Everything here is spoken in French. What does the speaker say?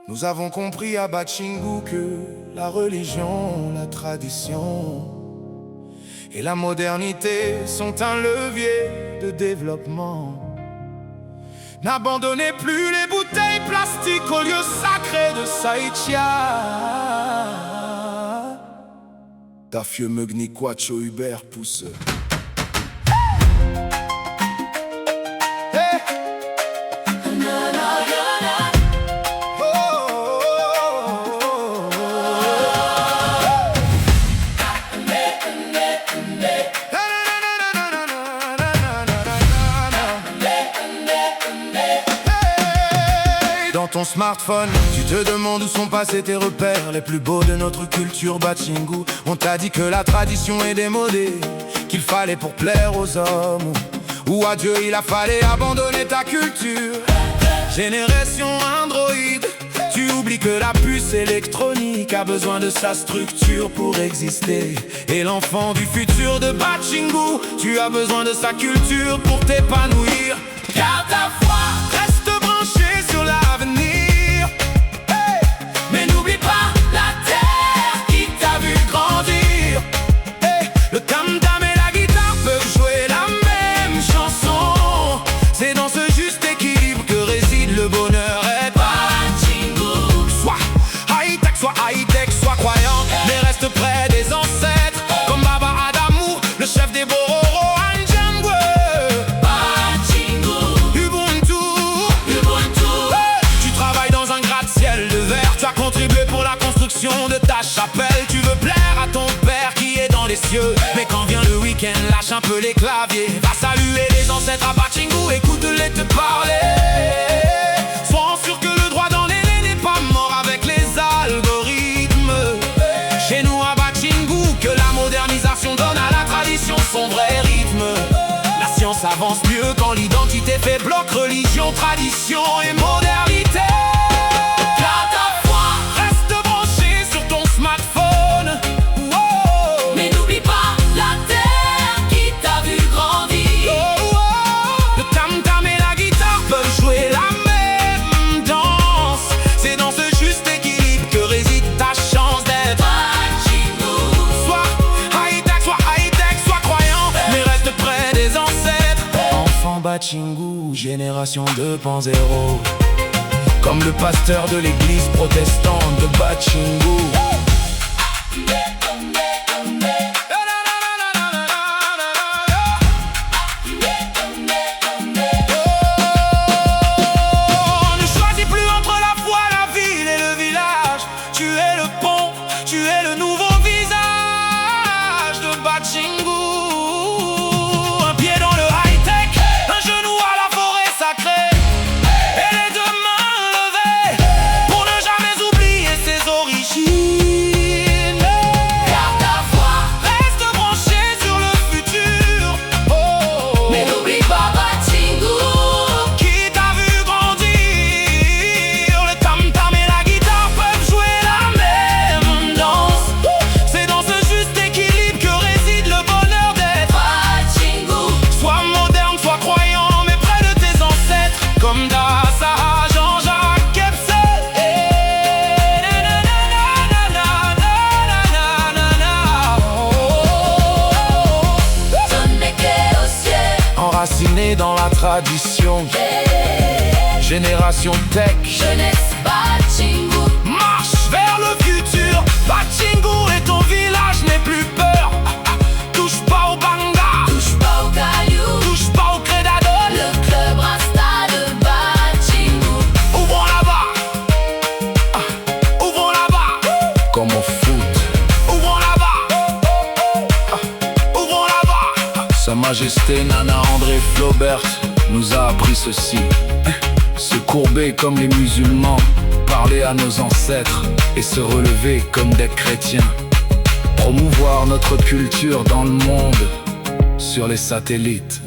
Nous avons compris à Batchingu que la religion, la tradition et la modernité sont un levier de développement. N'abandonnez plus les bouteilles plastiques au lieu sacré de Saïtia. Tafieux Meugni Quacho Hubert pousse. Dans ton smartphone, tu te demandes où sont passés tes repères les plus beaux de notre culture Batchingu. On t'a dit que la tradition est démodée, qu'il fallait pour plaire aux hommes, ou à Dieu il a fallu abandonner ta culture. Génération Android, tu oublies que la puce électronique a besoin de sa structure pour exister. Et l'enfant du futur de Batchingu, tu as besoin de sa culture pour t'épanouir. Garde ta foi, reste branché sur l'avenir, hey. Mais n'oublie pas la terre qui t'a vu grandir, hey. Le tam-tam et la guitare peuvent jouer la même chanson. C'est dans ce juste équilibre que réside le bonheur. Batchingu, soit high-tech, soit croyant, mais reste près des ancêtres, comme Baba Adamou, le chef des Bororo. De ta chapelle, tu veux plaire à ton père qui est dans les cieux. Mais quand vient le week-end, lâche un peu les claviers. Va saluer les ancêtres à Batchingu, écoute-les te parler. Sois sûr que le droit dans les laits n'est pas mort avec les algorithmes. Chez nous à Batchingu, que la modernisation donne à la tradition son vrai rythme. La science avance mieux quand l'identité fait bloc, religion, tradition et modernité. Batchingu, génération 2.0, comme le pasteur de l'église protestante de Batchingu. Ne choisis plus entre la foi, la ville et le village. Tu es le pont, tu es le nouveau visage de Batchingu. Enraciné dans la tradition, génération tech, jeunesse Batchingu, marche vers le futur. Batchingu et ton village n'aie plus peur. Touche pas au banga, touche pas au caillou, touche pas au crédadol. Le club Rasta de Batchingu. Ouvrons là-bas, ouvrons là-bas, comme au foot. Ouvrons là-bas, ouvrons là-bas. Sa Majesté Nana André Flaubert nous a appris ceci: se courber comme les musulmans, parler à nos ancêtres et se relever comme des chrétiens. Promouvoir notre culture dans le monde sur les satellites.